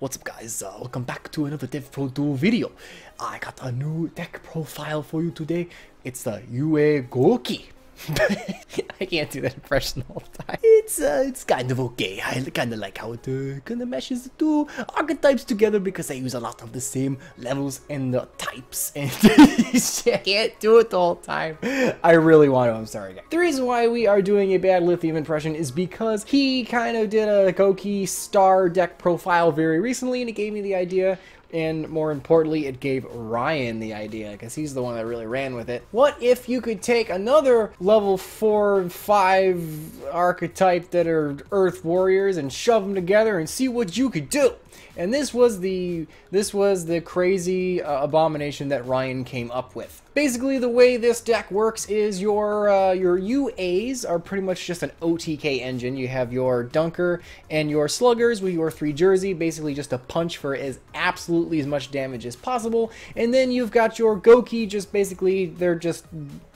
What's up guys, welcome back to another Dev Pro 2 video. I got a new deck profile for you today. It's the UA Gouki. I can't do that impression all the time. It's kind of okay. I kind of like how it kind of meshes the two archetypes together because I use a lot of the same levels and the types, and I can't do it the whole time. I really want to, I'm sorry guys. The reason why we are doing a bad lithium impression is because he kind of did a Gouki star deck profile very recently, and it gave me the idea. And more importantly, it gave Ryan the idea, because he's the one that really ran with it. What if you could take another level 4 5 archetype that are Earth Warriors and shove them together and see what you could do? And this was the crazy abomination that Ryan came up with. Basically, the way this deck works is your UAs are pretty much just an OTK engine. You have your Dunker and your Sluggers with your 3 Jersey, basically just a punch for absolutely as much damage as possible. And then you've got your Gouki, just basically they're just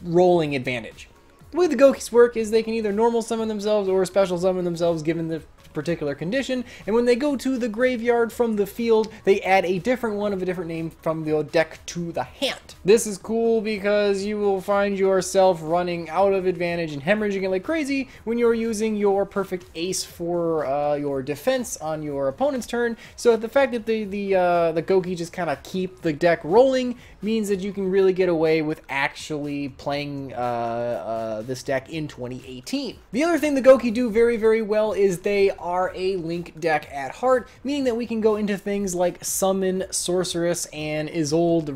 rolling advantage. The way the Goukis work is they can either normal summon themselves or special summon themselves given the particular condition, and when they go to the graveyard from the field, they add a different one of a different name from the deck to the hand. This is cool because you will find yourself running out of advantage and hemorrhaging it like crazy when you're using your perfect ace for your defense on your opponent's turn. So the fact that the Gouki just kind of keep the deck rolling means that you can really get away with actually playing this deck in 2018. The other thing the Gouki do very, very well is they are a link deck at heart, meaning that we can go into things like Summon, Sorceress, and Isolde,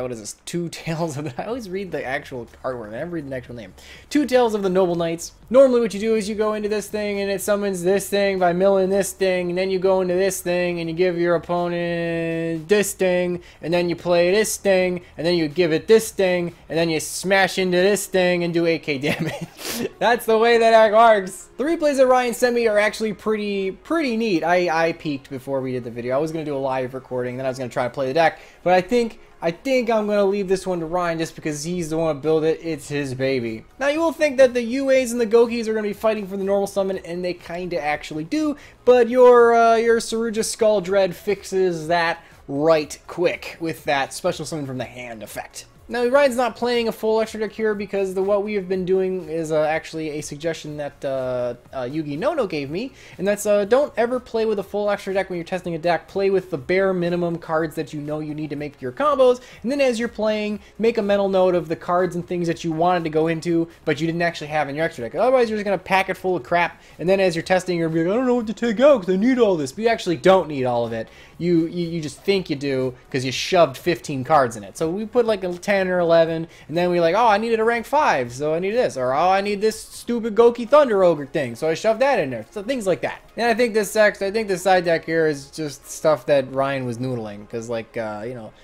what is this? Two Tales of the... I always read the actual artwork, I never read the actual name. Two Tales of the Noble Knights. Normally what you do is you go into this thing and it summons this thing by milling this thing, and then you go into this thing and you give your opponent this thing, and then you play this thing, and then you give it this thing, and then you smash into this thing and do 8k damage. That's the way that deck works. The replays that Ryan sent me are actually pretty neat. I peeked before we did the video. I was going to do a live recording, then I was going to try to play the deck, but I think I'm going to leave this one to Ryan just because he's the one to build it. It's his baby. Now, you will think that the UAs and the Goukis are going to be fighting for the normal summon, and they kind of actually do, but your Saruja Skull Dread fixes that right quick with that special summon from the hand effect. Now, Ryan's not playing a full extra deck here because what we have been doing is actually a suggestion that Yugi Nono gave me, and that's don't ever play with a full extra deck when you're testing a deck. Play with the bare minimum cards that you know you need to make your combos, and then as you're playing, make a mental note of the cards and things that you wanted to go into, but you didn't actually have in your extra deck. Otherwise, you're just going to pack it full of crap, and then as you're testing, you're like, I don't know what to take out because I need all this, but you actually don't need all of it. You just think you do because you shoved 15 cards in it. So we put like a 10 or 11, and then we like, oh, I needed a rank 5, so I need this, or oh, I need this stupid Gouki Thunder Ogre thing, so I shoved that in there. So things like that. And I think this side deck here is just stuff that Ryan was noodling, because like you know,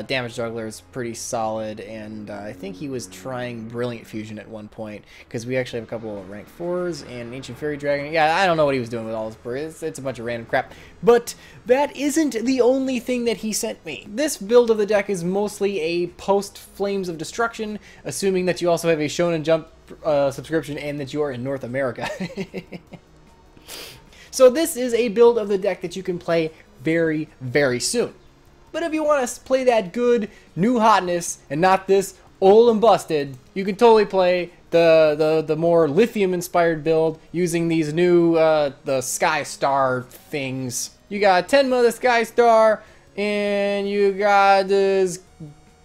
Damage Juggler is pretty solid, and I think he was trying Brilliant Fusion at one point, because we actually have a couple of rank 4s and Ancient Fairy Dragon. Yeah, I don't know what he was doing with all this, it's a bunch of random crap. But that isn't the only thing that he sent me. This build of the deck is mostly a post Flames of Destruction, assuming that you also have a Shonen Jump subscription and that you are in North America. So this is a build of the deck that you can play very, very soon. But if you want to play that good new hotness and not this old and busted, you can totally play the more lithium inspired build using these new the Sky Star things. You got Tenma the Sky Star, and you got this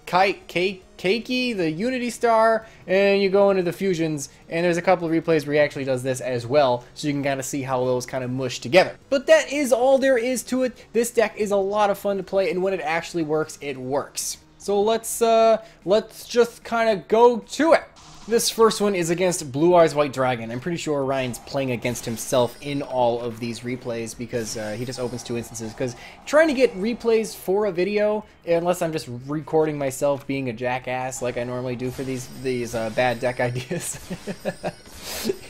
Keiki the Unity Star, and you go into the fusions, and there's a couple of replays where he actually does this as well, so you can kind of see how those kind of mush together. But that is all there is to it. This deck is a lot of fun to play, and when it actually works, it works. So let's just kind of go to it. This first one is against Blue Eyes White Dragon. I'm pretty sure Ryan's playing against himself in all of these replays because he just opens 2 instances. Because trying to get replays for a video, unless I'm just recording myself being a jackass like I normally do for these bad deck ideas,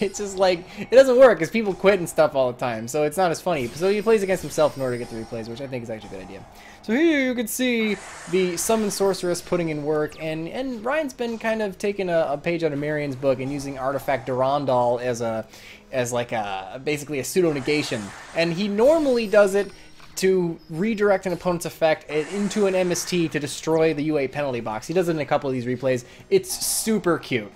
it's just like, it doesn't work because people quit and stuff all the time. So it's not as funny. So he plays against himself in order to get the replays, which I think is actually a good idea. So here you can see the Summon Sorceress putting in work, and Ryan's been kind of taking a page out of Marion's book and using Artifact Durandal as like basically a pseudo negation, and he normally does it to redirect an opponent's effect into an MST to destroy the UA penalty box. He does it in a couple of these replays. It's super cute.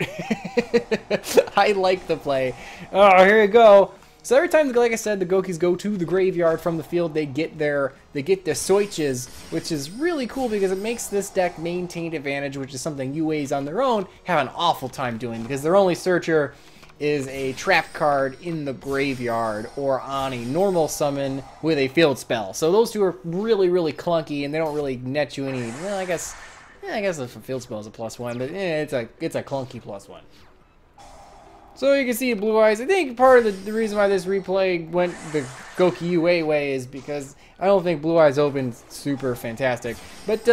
I like the play. Oh, here you go. So every time, like I said, the Goukis go to the graveyard from the field, they get their switches, which is really cool because it makes this deck maintain advantage, which is something UAs on their own have an awful time doing because their only searcher is a trap card in the graveyard or on a normal summon with a field spell. So those two are really, really clunky, and they don't really net you any. Well, I guess if a field spell is a +1, but it's a clunky +1. So you can see Blue Eyes. I think part of the reason why this replay went the Gouki UA way is because I don't think Blue Eyes opened super fantastic. But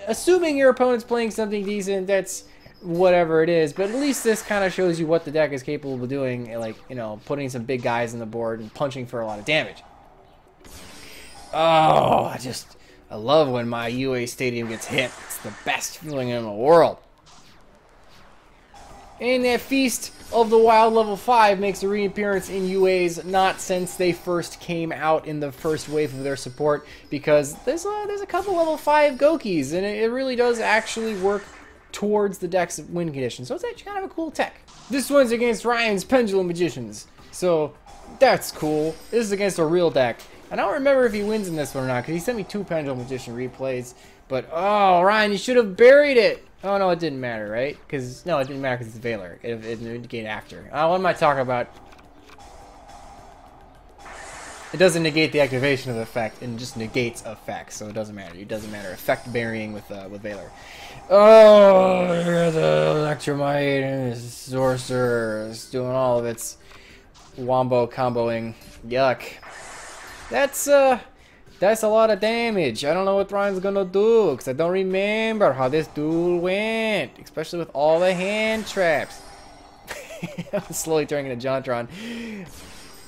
assuming your opponent's playing something decent, that's whatever it is, but at least this kind of shows you what the deck is capable of doing, like, you know, putting some big guys on the board and punching for a lot of damage. Oh, I love when my UA stadium gets hit. It's the best feeling in the world. And that Feast of the Wild level 5 makes a reappearance in UAs, not since they first came out in the first wave of their support, because there's a couple level 5 Goukis, and it really does actually work towards the deck's win condition. So it's actually kind of a cool tech. This one's against Ryan's Pendulum Magicians. So that's cool. This is against a real deck. I don't remember if he wins in this one or not, because he sent me 2 Pendulum Magician replays. But, oh, Ryan, you should have buried it. Oh, no, it didn't matter, right? No, it didn't matter because it's Valor. It indicated after. What am I talking about? It doesn't negate the activation of the effect, and just negates effects, so it doesn't matter. It doesn't matter. Effect burying with Valor. Oh, the Electromite and Sorcerer is doing all of its wombo comboing. Yuck. That's a lot of damage. I don't know what Ryan's gonna do, because I don't remember how this duel went, especially with all the hand traps. I'm slowly turning into Jontron.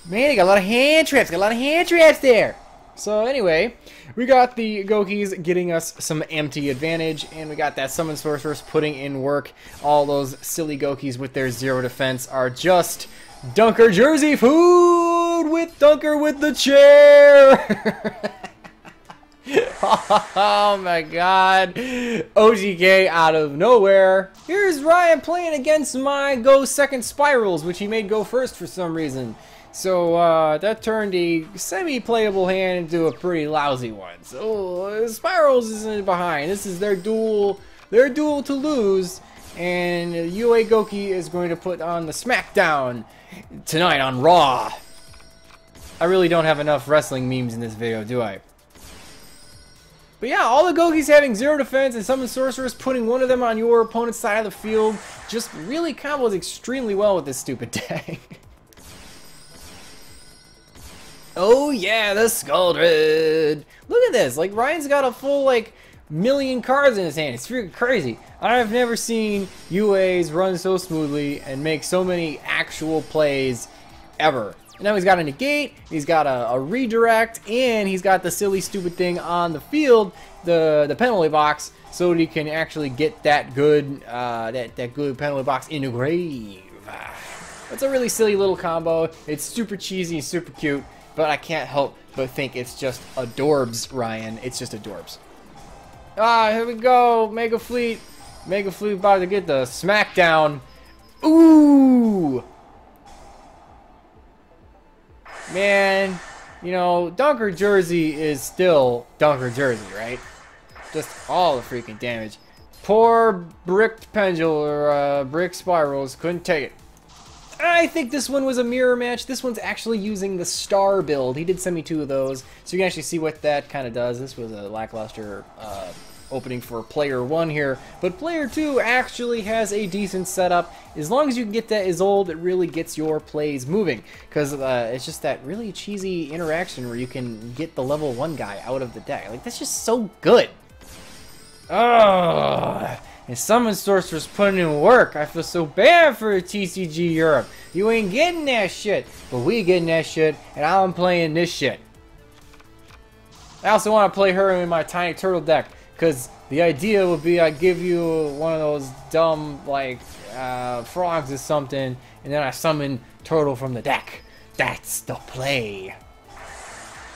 Man, he got a lot of hand traps. Got a lot of hand traps there. So anyway, we got the Goukis getting us some empty advantage, and we got that Summon Sorceress putting in work. All those silly Goukis with their 0 defense are just Dunker Jersey food with Dunker with the chair. Oh my god. OGK out of nowhere. Here's Ryan playing against my Go Second Spirals, which he made go first for some reason. So that turned a semi-playable hand into a pretty lousy one. So Spirals isn't behind. This is their duel to lose, and UA Gouki is going to put on the SmackDown tonight on Raw. I really don't have enough wrestling memes in this video, do I? But yeah, all the Goukis having 0 defense and Summon Sorceress putting one of them on your opponent's side of the field just really combos extremely well with this stupid deck. Oh yeah, the Skuldred! Look at this, like Ryan's got a full like million cards in his hand. It's freaking crazy. I've never seen UAs run so smoothly and make so many actual plays ever. And now he's got a negate, he's got a redirect, and he's got the silly stupid thing on the field, the penalty box, so that he can actually get that good that good penalty box in the grave. It's a really silly little combo. It's super cheesy and super cute, but I can't help but think it's just adorbs, Ryan. It's just adorbs. Here we go. Mega Fleet. Mega Fleet about to get the SmackDown. Ooh! Man, you know, Dunker Jersey is still Dunker Jersey, right? Just all the freaking damage. Poor bricked pendulum or brick spirals couldn't take it. I think this one was a mirror match. This one's actually using the star build. He did send me 2 of those, so you can actually see what that kind of does. This was a lackluster opening for player 1 here, but player 2 actually has a decent setup. As long as you can get that Isolde, it really gets your plays moving, because it's just that really cheesy interaction where you can get the level 1 guy out of the deck. Like, that's just so good. Oh, and Summon Sorceress putting in work. I feel so bad for TCG Europe. You ain't getting that shit, but we getting that shit, and I'm playing this shit. I also want to play her in my Tiny Turtle deck, because the idea would be I give you one of those dumb, like, frogs or something, and then I summon Turtle from the deck. That's the play.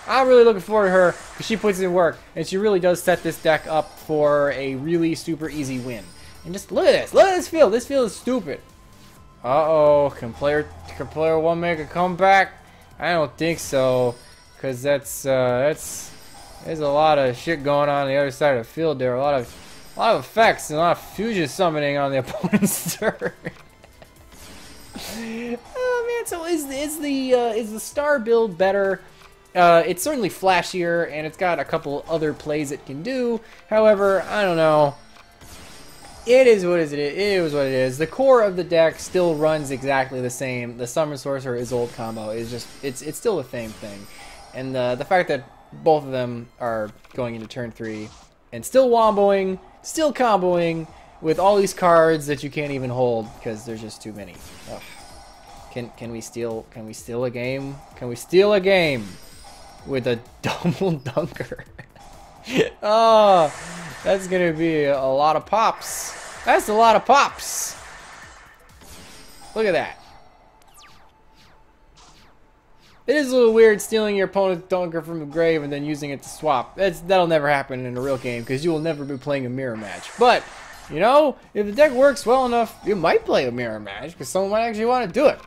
I'm really looking forward to her because she puts in work, and she really does set this deck up for a really super easy win. And just look at this. Look at this field. This field is stupid. Uh-oh. Can player 1 make a comeback? I don't think so, because there's a lot of shit going on the other side of the field there. A lot of effects and a lot of fusion summoning on the opponent's turn. Oh man, so is the star build better? It's certainly flashier, and it's got a couple other plays it can do. However, I don't know. It is what it is. The core of the deck still runs exactly the same. The Summon Sorcerer Isolde combo is just it's still the same thing, and the fact that both of them are going into turn 3 and still womboing, still comboing with all these cards that you can't even hold because there's just too many. Ugh. Can we steal a game? Can we steal a game with a double dunker? Oh, that's gonna be a lot of pops. That's a lot of pops. Look at that. It is a little weird stealing your opponent's dunker from the grave and then using it to swap. That'll never happen in a real game because you will never be playing a mirror match. But, you know, if the deck works well enough, you might play a mirror match because someone might actually want to do it.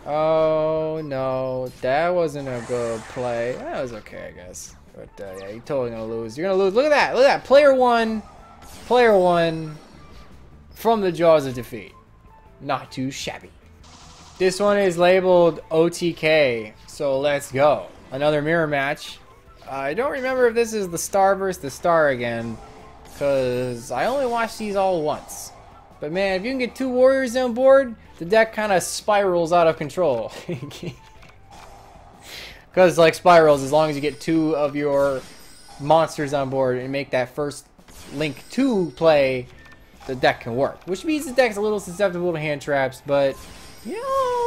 Oh, no. That wasn't a good play. That was okay, I guess. But, yeah, you're totally going to lose. You're going to lose. Look at that. Look at that. Player one from the jaws of defeat. Not too shabby. This one is labeled OTK, so let's go. Another mirror match. I don't remember if this is the star versus the star again, because I only watched these all once. But man, if you can get 2 warriors on board, the deck kind of spirals out of control. Because like spirals, as long as you get 2 of your monsters on board and make that first Link 2 play, the deck can work. Which means the deck's a little susceptible to hand traps, but you know,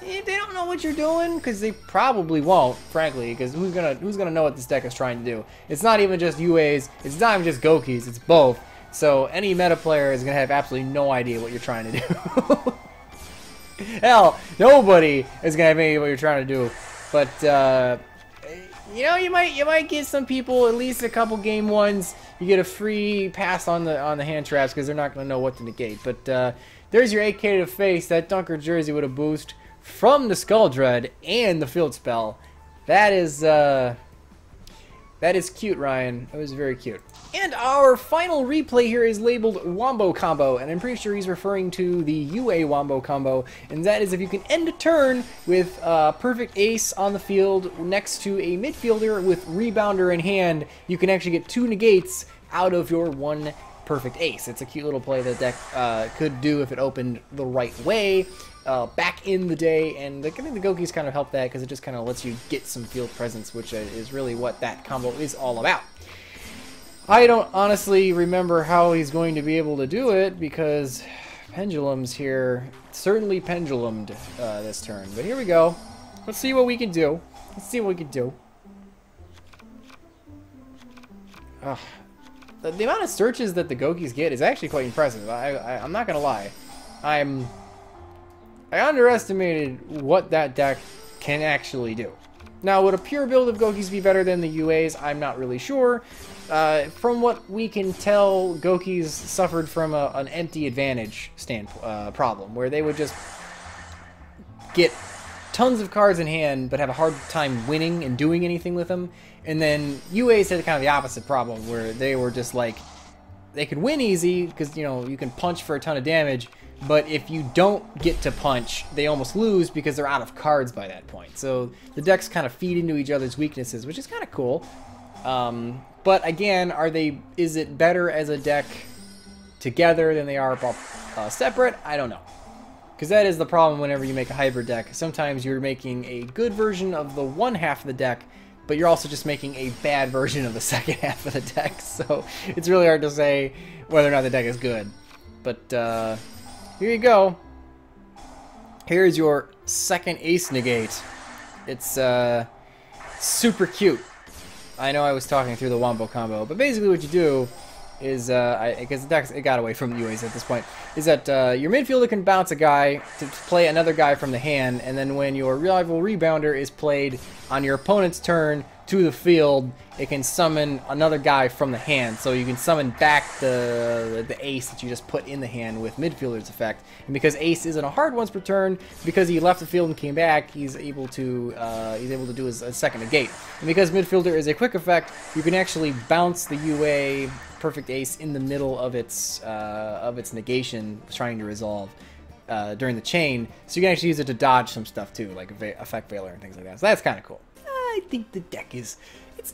if they don't know what you're doing, because they probably won't, frankly, because who's gonna know what this deck is trying to do? It's not even just UAs, it's not even just Goukis, it's both. So any meta player is gonna have absolutely no idea what you're trying to do. Hell, nobody is gonna have any idea what you're trying to do. But you know, you might get some people at least a couple game ones. You get a free pass on the hand traps because they're not gonna know what to negate. But there's your 8K to face. That Dunker jersey with a boost from the Skull Dread and the Field Spell. That is cute, Ryan. That was very cute. And our final replay here is labeled Wombo Combo, and I'm pretty sure he's referring to the UA Wombo Combo, and that is if you can end a turn with Perfect Ace on the field next to a midfielder with Rebounder in hand, you can actually get 2 negates out of your 1 Perfect Ace. It's a cute little play that deck could do if it opened the right way back in the day, and I think the Goukis kind of help that because it just kind of lets you get some field presence, which is really what that combo is all about. I don't honestly remember how he's going to be able to do it because Pendulum's here. Certainly pendulumed this turn, but here we go. Let's see what we can do. Let's see what we can do. The amount of searches that the Goukis get is actually quite impressive. I'm not gonna lie. I underestimated what that deck can actually do. Now, would a pure build of Goukis be better than the UAs? I'm not really sure. From what we can tell, Goukis suffered from an empty advantage problem, where they would just get tons of cards in hand, but have a hard time winning and doing anything with them. And then UAs had kind of the opposite problem, where they were just like, they could win easy, because, you know, you can punch for a ton of damage, but if you don't get to punch, they almost lose because they're out of cards by that point. So the decks kind of feed into each other's weaknesses, which is kind of cool. But again, is it better as a deck together than they are separate? I don't know. Because that is the problem whenever you make a hybrid deck. Sometimes you're making a good version of the one half of the deck, but you're also just making a bad version of the second half of the deck. So it's really hard to say whether or not the deck is good. But here you go. Here's your second Ace negate. It's super cute. I know I was talking through the Wombo Combo, but basically what you do is, because it got away from UAs at this point, is that your midfielder can bounce a guy to play another guy from the hand, and then when your rival rebounder is played on your opponent's turn to the field, it can summon another guy from the hand. So you can summon back the ace that you just put in the hand with midfielder's effect. And because ace isn't a hard once per turn, because he left the field and came back, he's able to do his second negate. And because midfielder is a quick effect, you can actually bounce the UA perfect ace in the middle of its negation, trying to resolve during the chain. So you can actually use it to dodge some stuff too, like effect veiler and things like that. So that's kind of cool. I think the deck it's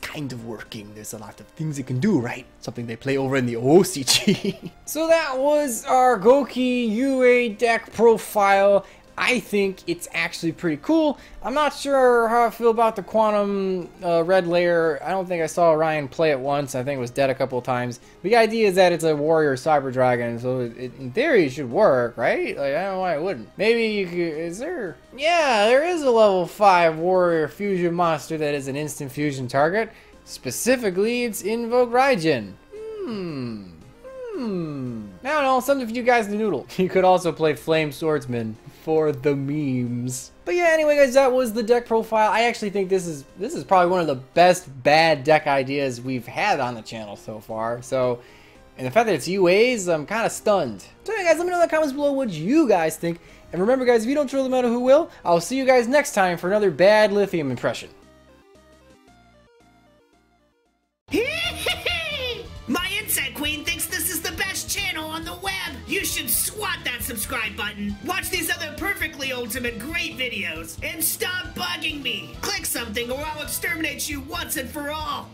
kind of working. There's a lot of things it can do, right? Something they play over in the OCG. So that was our Gouki UA deck profile. I think it's actually pretty cool. I'm not sure how I feel about the Quantum red layer. I don't think I saw Ryan play it once. I think it was dead a couple of times. The idea is that it's a warrior cyber dragon, so in theory it should work, right? Like, I don't know why it wouldn't. Maybe you could, is there? Yeah, there is a level 5 warrior fusion monster that is an instant fusion target. Specifically, it's Invoke Raijin. I don't know, something for you guys to noodle. You could also play Flame Swordsman for the memes. But yeah, anyway guys, that was the deck profile. I actually think this is probably one of the best bad deck ideas we've had on the channel so far. So, and the fact that it's UAs, I'm kind of stunned. So yeah guys, let me know in the comments below what you guys think. And remember guys, if you don't troll the meta, who will? I'll see you guys next time for another bad lithium impression. My Insect Queen thinks this is the best channel on the web. You should swat that subscribe button. Watch these other perfectly ultimate great videos. And stop bugging me. Click something or I'll exterminate you once and for all.